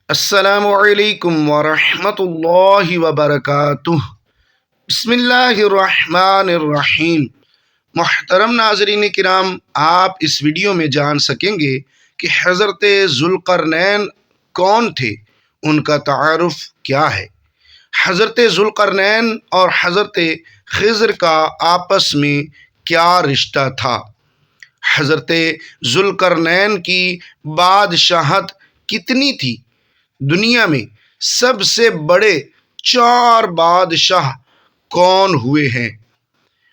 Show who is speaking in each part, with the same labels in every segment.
Speaker 1: السلام علیکم ورحمۃ اللہ وبرکاتہ۔ بسم اللہ الرحمن الرحیم۔ محترم ناظرین کرام، آپ اس ویڈیو میں جان سکیں گے کہ حضرت ذوالقرنین کون تھے، ان کا تعارف کیا ہے۔ حضرت ذوالقرنین اور حضرت خضر کا آپس میں کیا رشتہ تھا؟ حضرت ذوالقرنین کی بادشاہت کتنی تھی؟ دنیا میں سب سے بڑے 4 بادشاہ کون ہوئے ہیں؟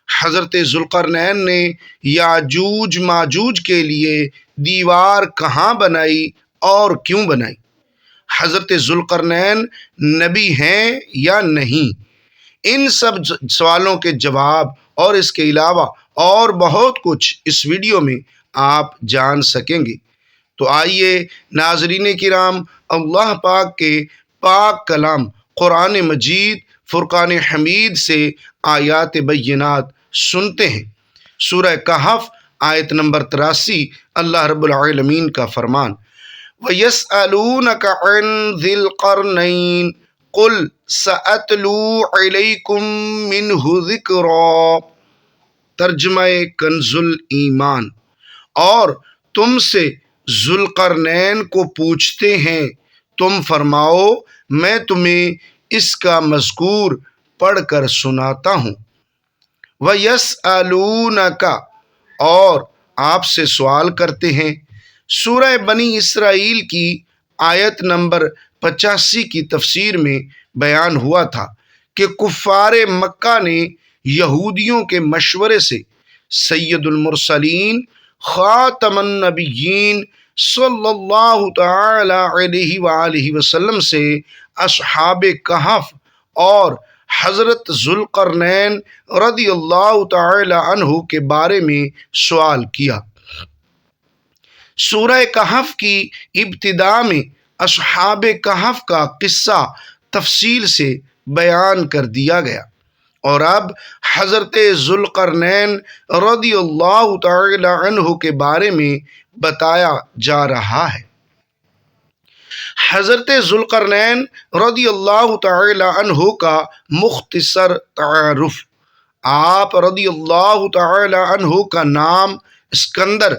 Speaker 1: حضرت ذوالقرنین نے یاجوج ماجوج کے لیے دیوار کہاں بنائی اور کیوں بنائی؟ حضرت ذوالقرنین نبی ہیں یا نہیں؟ ان سب سوالوں کے جواب اور اس کے علاوہ اور بہت کچھ اس ویڈیو میں آپ جان سکیں گے۔ تو آئیے ناظرین کرام، اللہ پاک کے پاک کلام قرآن مجید فرقان حمید سے آیات بینات سنتے ہیں۔ سورہ کہف آیت نمبر 83، اللہ رب العالمین کا فرمان، وَيَسْأَلُونَكَ عَنْ ذِي الْقَرْنَيْنِ قُلْ سَأَتْلُو عَلَيْكُمْ مِنْهُ ذِكْرًا۔ ترجمہ کنز ایمان، اور تم سے ذوالقرنین کو پوچھتے ہیں، تم فرماؤ میں تمہیں اس کا مذکور پڑھ کر سناتا ہوں۔ وَيَسْأَلُونَكَ، اور آپ سے سوال کرتے ہیں۔ سورہ بنی اسرائیل کی آیت نمبر 85 کی تفسیر میں بیان ہوا تھا کہ کفار مکہ نے یہودیوں کے مشورے سے سید المرسلین خاتم النبیین صلی اللہ تعالی علیہ وآلہ وسلم سے اصحاب کہف اور حضرت ذوالقرنین رضی اللہ تعالی عنہ کے بارے میں سوال کیا۔ سورہ کہف کی ابتدا میں اصحاب کہف کا قصہ تفصیل سے بیان کر دیا گیا، اور اب حضرت ذوالقرنین رضی اللہ تعالی عنہ کے بارے میں بتایا جا رہا ہے۔ حضرت ذوالقرنین رضی اللہ تعالی عنہ کا مختصر تعارف۔ آپ رضی اللہ تعالی عنہ کا نام اسکندر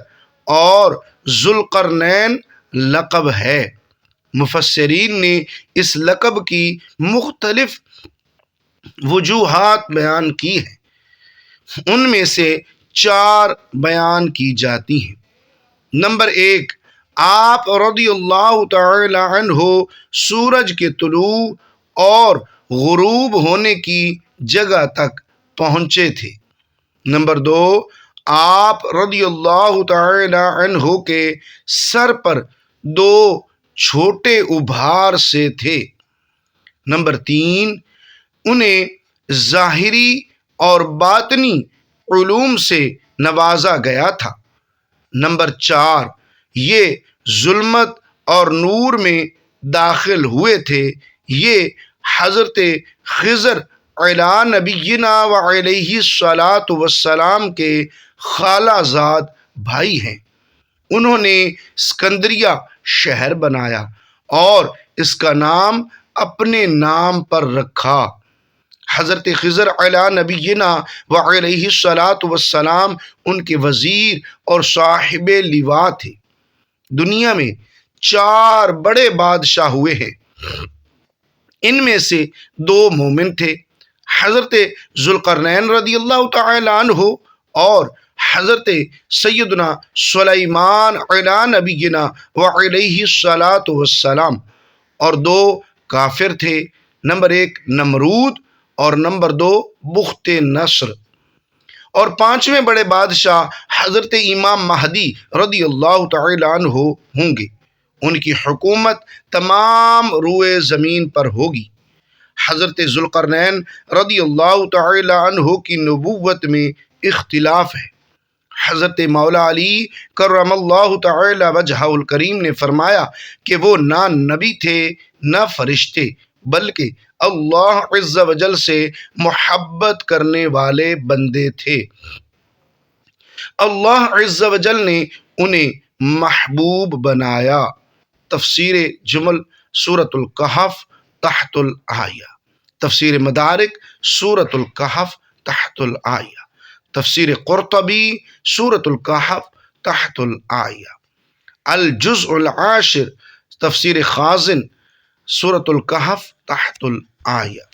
Speaker 1: اور ذوالقرنین لقب ہے۔ مفسرین نے اس لقب کی مختلف وجوہات بیان کی ہیں، ان میں سے 4 بیان کی جاتی ہیں۔ نمبر 1، آپ رضی اللہ تعالی عنہ سورج کے طلوع اور غروب ہونے کی جگہ تک پہنچے تھے۔ نمبر 2، آپ رضی اللہ تعالی عنہ کے سر پر 2 چھوٹے ابھار سے تھے۔ نمبر 3، انہیں ظاہری اور باطنی علوم سے نوازا گیا تھا۔ نمبر 4، یہ ظلمت اور نور میں داخل ہوئے تھے۔ یہ حضرت خضر علی نبینا وعلیہ الصلاۃ والسلام کے خالہ زاد بھائی ہیں۔ انہوں نے اسکندریہ شہر بنایا اور اس کا نام اپنے نام پر رکھا۔ حضرت خضر علی نبینا وعلیہ الصلاۃ والسلام ان کے وزیر اور صاحب لواء تھے۔ دنیا میں 4 بڑے بادشاہ ہوئے ہیں، ان میں سے 2 مومن تھے، حضرت ذوالقرنین رضی اللہ تعالی عنہ اور حضرت سیدنا سلیمان علی نبینا وعلیہ الصلاۃ والسلام، اور 2 کافر تھے، نمبر 1 نمرود اور نمبر 2 بخت نصر۔ اور 5ویں بڑے بادشاہ حضرت امام مہدی رضی اللہ تعالی عنہ ہوں گے۔ ان کی حکومت تمام روئے زمین پر ہوگی۔ حضرت ذوالقرنین رضی اللہ تعالی عنہ کی نبوت میں اختلاف ہے۔ حضرت مولا علی کرم اللہ تعالی وجہہ الکریم نے فرمایا کہ وہ نہ نبی تھے نہ فرشتے، بلکہ اللہ عز و جل سے محبت کرنے والے بندے تھے۔ اللہ عز و جل نے انہیں محبوب بنایا۔ تفسیر جمل سورۃ الکہف تحت الآیہ، تفسیر مدارک سورۃ الکہف تحت الآیہ، تفسیر قرطبی سورۃ الکہف تحت الآیہ، الجزء العاشر تفسیر خازن سورۃ الکہف تحت الآیہ۔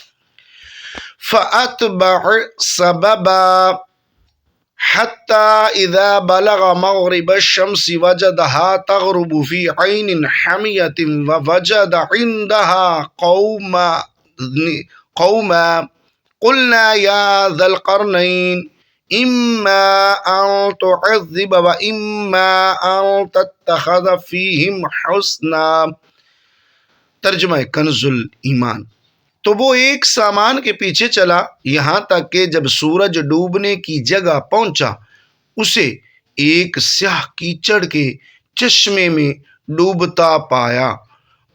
Speaker 1: فأتبع سببا حتى إذا بلغ مغرب الشمس وجدها تغرب في عين حمية ووجد عندها قوما قلنا يا ذا القرنين إما أن تعذب وإما أن تتخذ فيهم حسنا۔ ترجمہ کنز الایمان۔ تو وہ ایک سامان کے پیچھے چلا یہاں تک کہ جب سورج ڈوبنے کی جگہ پہنچا اسے ایک سیاہ کیچڑ کے چشمے میں ڈوبتا پایا،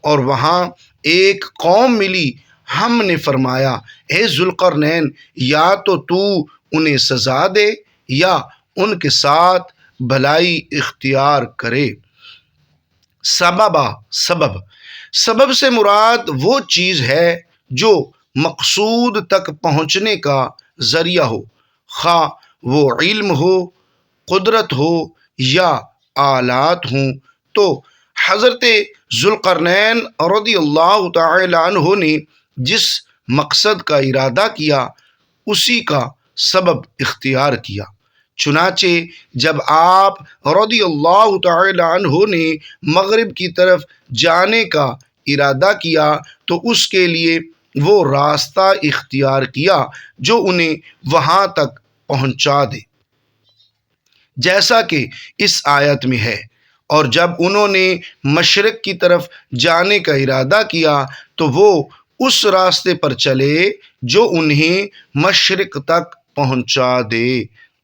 Speaker 1: اور وہاں ایک قوم ملی۔ ہم نے فرمایا اے ذوالقرنین، یا تو انہیں سزا دے یا ان کے ساتھ بھلائی اختیار کرے۔ سبب سے مراد وہ چیز ہے جو مقصود تک پہنچنے کا ذریعہ ہو، خواہ وہ علم ہو، قدرت ہو یا آلات ہوں۔ تو حضرت ذوالقرنین رضی اللہ تعالی عنہ نے جس مقصد کا ارادہ کیا اسی کا سبب اختیار کیا۔ چنانچہ جب آپ رضی اللہ تعالی عنہ نے مغرب کی طرف جانے کا ارادہ کیا تو اس کے لیے وہ راستہ اختیار کیا جو انہیں وہاں تک پہنچا دے، جیسا کہ اس آیت میں ہے۔ اور جب انہوں نے مشرق کی طرف جانے کا ارادہ کیا تو وہ اس راستے پر چلے جو انہیں مشرق تک پہنچا دے۔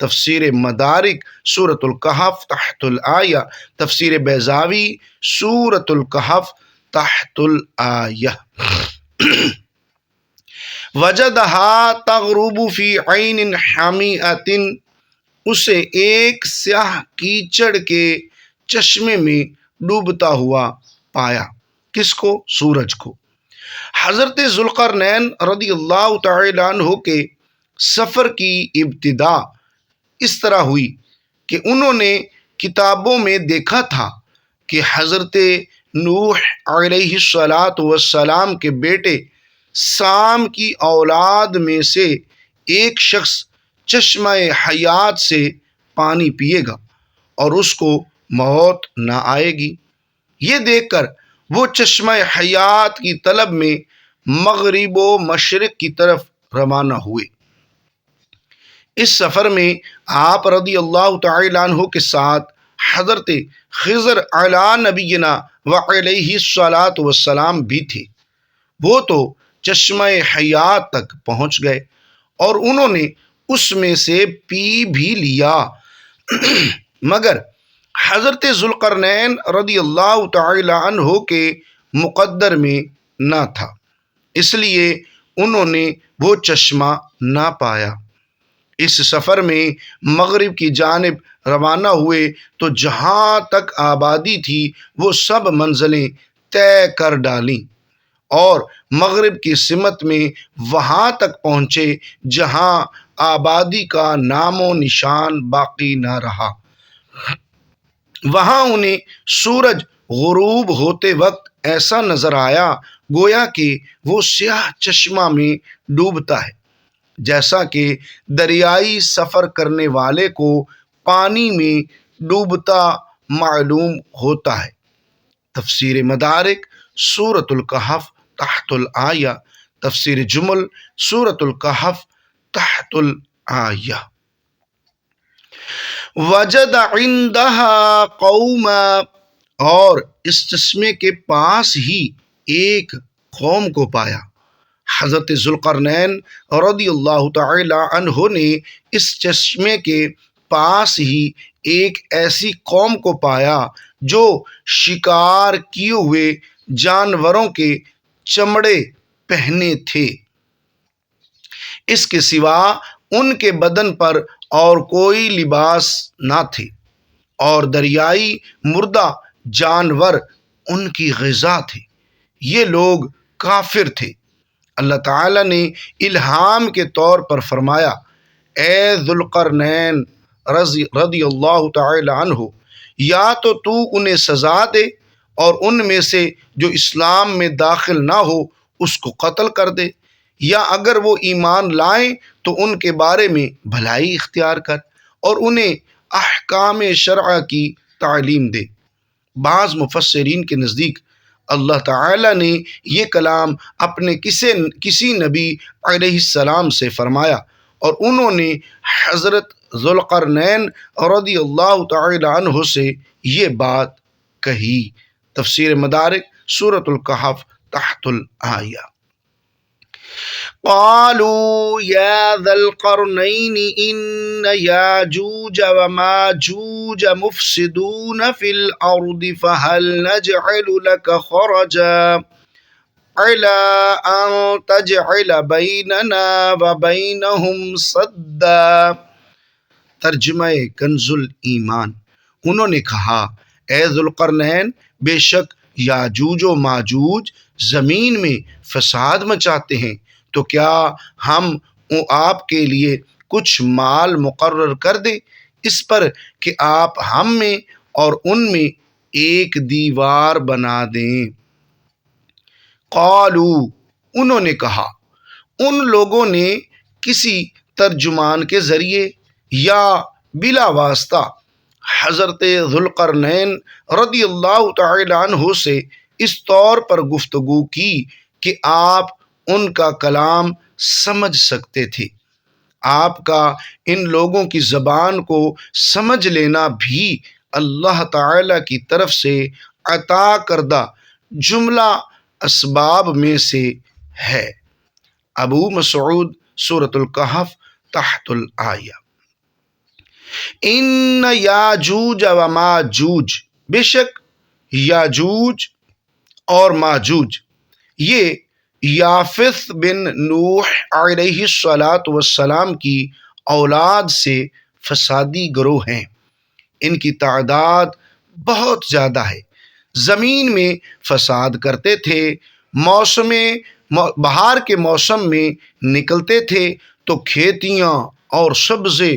Speaker 1: تفسیر مدارک سورۃ الکہف تحت الآیہ، تفسیر بیضاوی سورۃ الکہف تحت الآیہ۔ وجدها تغرب فی عین حمیۃ، اسے ایک سیاہ کیچڑ کے چشمے میں ڈوبتا ہوا پایا۔ کس کو؟ سورج کو۔ حضرت ذوالقرنین رضی اللہ تعالی عنہ کے سفر کی ابتدا اس طرح ہوئی کہ انہوں نے کتابوں میں دیکھا تھا کہ حضرت نوح علیہ السلام کے بیٹے سام کی اولاد میں سے ایک شخص چشمہ حیات سے پانی پیے گا اور اس کو موت نہ آئے گی۔ یہ دیکھ کر وہ چشمہ حیات کی طلب میں مغرب و مشرق کی طرف روانہ ہوئے۔ اس سفر میں آپ رضی اللہ تعالی عنہ کے ساتھ حضرت خضر علی نبینا وعلیہ السلام بھی تھے۔ وہ تو چشمہ حیات تک پہنچ گئے اور انہوں نے اس میں سے پی بھی لیا، مگر حضرت ذوالقرنین رضی اللہ تعالی عنہ کے مقدر میں نہ تھا، اس لیے انہوں نے وہ چشمہ نہ پایا۔ اس سفر میں مغرب کی جانب روانہ ہوئے تو جہاں تک آبادی تھی وہ سب منزلیں طے کر ڈالیں اور مغرب کی سمت میں وہاں تک پہنچے جہاں آبادی کا نام و نشان باقی نہ رہا۔ وہاں انہیں سورج غروب ہوتے وقت ایسا نظر آیا گویا کہ وہ سیاہ چشمہ میں ڈوبتا ہے، جیسا کہ دریائی سفر کرنے والے کو پانی میں ڈوبتا معلوم ہوتا ہے۔ تفسیر مدارک سورۃ الکہف تحت الآیہ، تفسیر جمل سورۃ الکہف تحت الآیہ۔ وجد عندها قوما، اور اس چشمے کے پاس ہی ایک قوم کو پایا۔ حضرت ذوالقرنین رضی اللہ تعالی عنہ نے اس چشمے کے پاس ہی ایک ایسی قوم کو پایا جو شکار کیے ہوئے جانوروں کے چمڑے پہنے تھے، اس کے سوا ان کے بدن پر اور کوئی لباس نہ تھے، اور دریائی مردہ جانور ان کی غذا تھے۔ یہ لوگ کافر تھے۔ اللہ تعالیٰ نے الہام کے طور پر فرمایا، اے ذوالقرنین رضی اللہ تعالی عنہ، یا تو انہیں سزا دے اور ان میں سے جو اسلام میں داخل نہ ہو اس کو قتل کر دے، یا اگر وہ ایمان لائیں تو ان کے بارے میں بھلائی اختیار کر اور انہیں احکام شرع کی تعلیم دے۔ بعض مفسرین کے نزدیک اللہ تعالیٰ نے یہ کلام اپنے کسی نبی علیہ السلام سے فرمایا اور انہوں نے حضرت ذوالقرنین رضی اللہ تعالی عنہ سے یہ بات کہی۔ تفسیر مدارک سورۃ الکہف تحت الآیہ۔ قالوا يا ذا القرنين إن ياجوج وماجوج مفسدون في الأرض فهل نجعل لك خرجا على أن تجعل بيننا وبينهم سدا۔ ترجمہ کنز الایمان۔ انہوں نے کہا، اے ذوالقرنین، بے شک یاجوج و ماجوج زمین میں فساد مچاتے ہیں، تو کیا ہم آپ کے لیے کچھ مال مقرر کر دیں اس پر کہ آپ ہم میں اور ان میں ایک دیوار بنا دیں۔ قالو، انہوں نے کہا، ان لوگوں نے کسی ترجمان کے ذریعے یا بلا واسطہ حضرت ذوالقرنین رضی اللہ تعالی عنہ سے اس طور پر گفتگو کی کہ آپ ان کا کلام سمجھ سکتے تھے۔ آپ کا ان لوگوں کی زبان کو سمجھ لینا بھی اللہ تعالی کی طرف سے عطا کردہ جملہ اسباب میں سے ہے۔ ابو مسعود سورۃ الکہف تحت الآیہ۔ ان یاجوج و ماجوج، بے شک یاجوج اور ماجوج یہ یافث بن نوح علیہ السلام کی اولاد سے فسادی گروہ ہیں۔ ان کی تعداد بہت زیادہ ہے، زمین میں فساد کرتے تھے، بہار کے موسم میں نکلتے تھے تو کھیتیاں اور سبزے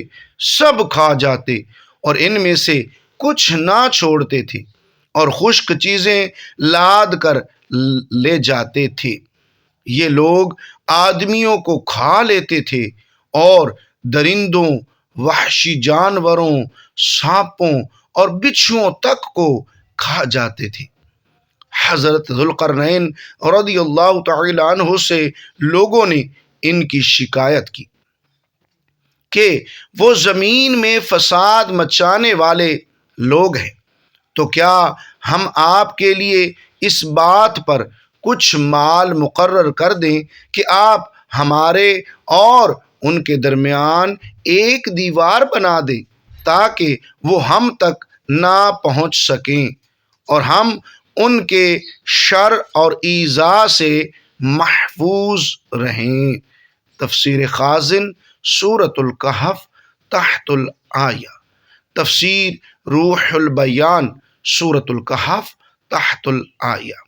Speaker 1: سب کھا جاتے اور ان میں سے کچھ نہ چھوڑتے تھے اور خشک چیزیں لاد کر لے جاتے تھے۔ یہ لوگ آدمیوں کو کھا لیتے تھے اور درندوں، وحشی جانوروں، سانپوں اور بچھوؤں تک کو کھا جاتے تھے۔ حضرت ذوالقرنین رضی اللہ تعالی عنہ سے لوگوں نے ان کی شکایت کی کہ وہ زمین میں فساد مچانے والے لوگ ہیں، تو کیا ہم آپ کے لیے اس بات پر کچھ مال مقرر کر دیں کہ آپ ہمارے اور ان کے درمیان ایک دیوار بنا دیں تاکہ وہ ہم تک نہ پہنچ سکیں اور ہم ان کے شر اور ایذا سے محفوظ رہیں۔ تفسیر خازن سورۃ الکہف تحت الآیہ۔ تفسیر روح البیان سورۃ الکہف تحت الآیہ۔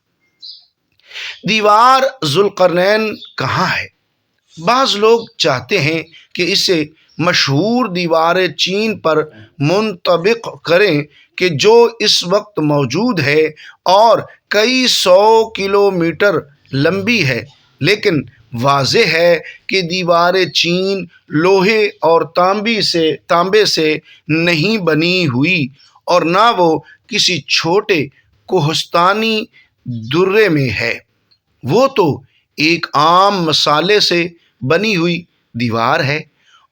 Speaker 1: دیوار ذوالقرنین کہاں ہے؟ بعض لوگ چاہتے ہیں کہ اسے مشہور دیوار چین پر منطبق کریں کہ جو اس وقت موجود ہے اور کئی 100 کلومیٹر لمبی ہے، لیکن واضح ہے کہ دیوار چین لوہے اور تانبے سے نہیں بنی ہوئی اور نہ وہ کسی چھوٹے کوہستانی درے میں ہے، وہ تو ایک عام مسالے سے بنی ہوئی دیوار ہے،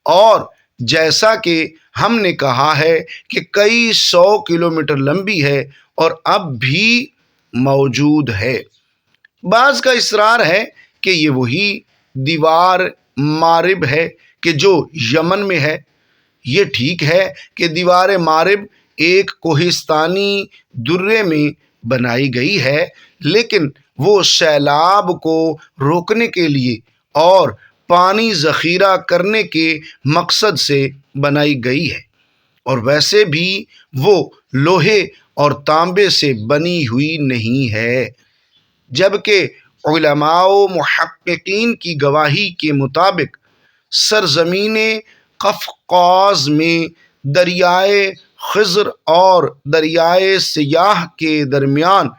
Speaker 1: اور جیسا کہ ہم نے کہا ہے کہ کئی 100 کلومیٹر لمبی ہے اور اب بھی موجود ہے۔ بعض کا اصرار ہے کہ یہ وہی دیوار مارب ہے کہ جو یمن میں ہے۔ یہ ٹھیک ہے کہ دیوار مارب ایک کوہستانی درے میں بنائی گئی ہے، لیکن وہ سیلاب کو روکنے کے لیے اور پانی ذخیرہ کرنے کے مقصد سے بنائی گئی ہے، اور ویسے بھی وہ لوہے اور تانبے سے بنی ہوئی نہیں ہے۔ جبکہ علماء و محققین کی گواہی کے مطابق سرزمین قفقاز میں دریائے خضر اور دریائے سیاح کے درمیان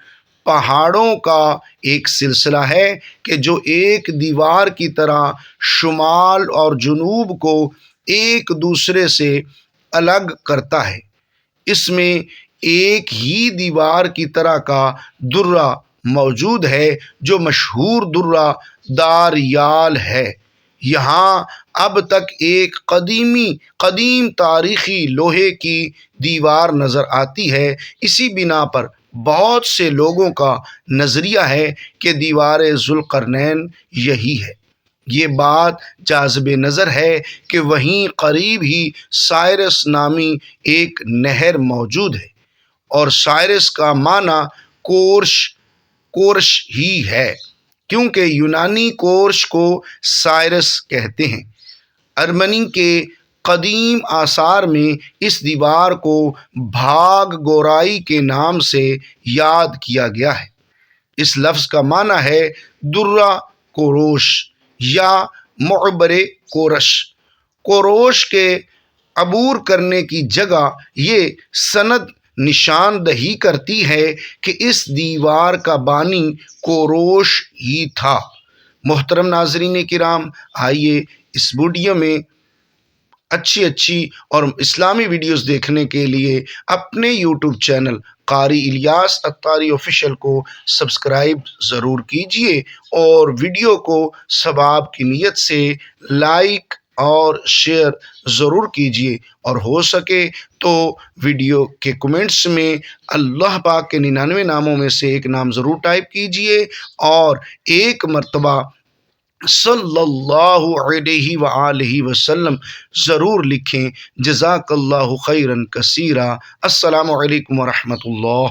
Speaker 1: پہاڑوں کا ایک سلسلہ ہے کہ جو ایک دیوار کی طرح شمال اور جنوب کو ایک دوسرے سے الگ کرتا ہے۔ اس میں ایک ہی دیوار کی طرح کا درہ موجود ہے جو مشہور درہ داریال ہے۔ یہاں اب تک ایک قدیم تاریخی لوہے کی دیوار نظر آتی ہے۔ اسی بنا پر بہت سے لوگوں کا نظریہ ہے کہ دیوار ذوالقرنین یہی ہے۔ یہ بات جاذب نظر ہے کہ وہیں قریب ہی سائرس نامی ایک نہر موجود ہے، اور سائرس کا معنی کورش ہی ہے، کیونکہ یونانی کورش کو سائرس کہتے ہیں۔ ارمنی کے قدیم آثار میں اس دیوار کو بھاگ گورائی کے نام سے یاد کیا گیا ہے۔ اس لفظ کا معنی ہے درہ کوروش یا معبر کورش۔ کوروش کے عبور کرنے کی جگہ یہ سند نشان دہی کرتی ہے کہ اس دیوار کا بانی کوروش ہی تھا۔ محترم ناظرین کرام، آئیے اس ویڈیو میں اچھی اور اسلامی ویڈیوز دیکھنے کے لیے اپنے یوٹیوب چینل قاری الیاس اتاری آفیشیل کو سبسکرائب ضرور کیجیے، اور ویڈیو کو ثواب کی نیت سے لائک اور شیئر ضرور کیجیے، اور ہو سکے تو ویڈیو کے کمنٹس میں اللہ پاک کے 99 ناموں میں سے ایک نام ضرور ٹائپ کیجیے، اور ایک مرتبہ صلی اللہ علیہ وآلہ وسلم ضرور لکھیں۔ جزاک اللہ خیرا کثیرا۔ السلام علیکم ورحمۃ اللہ۔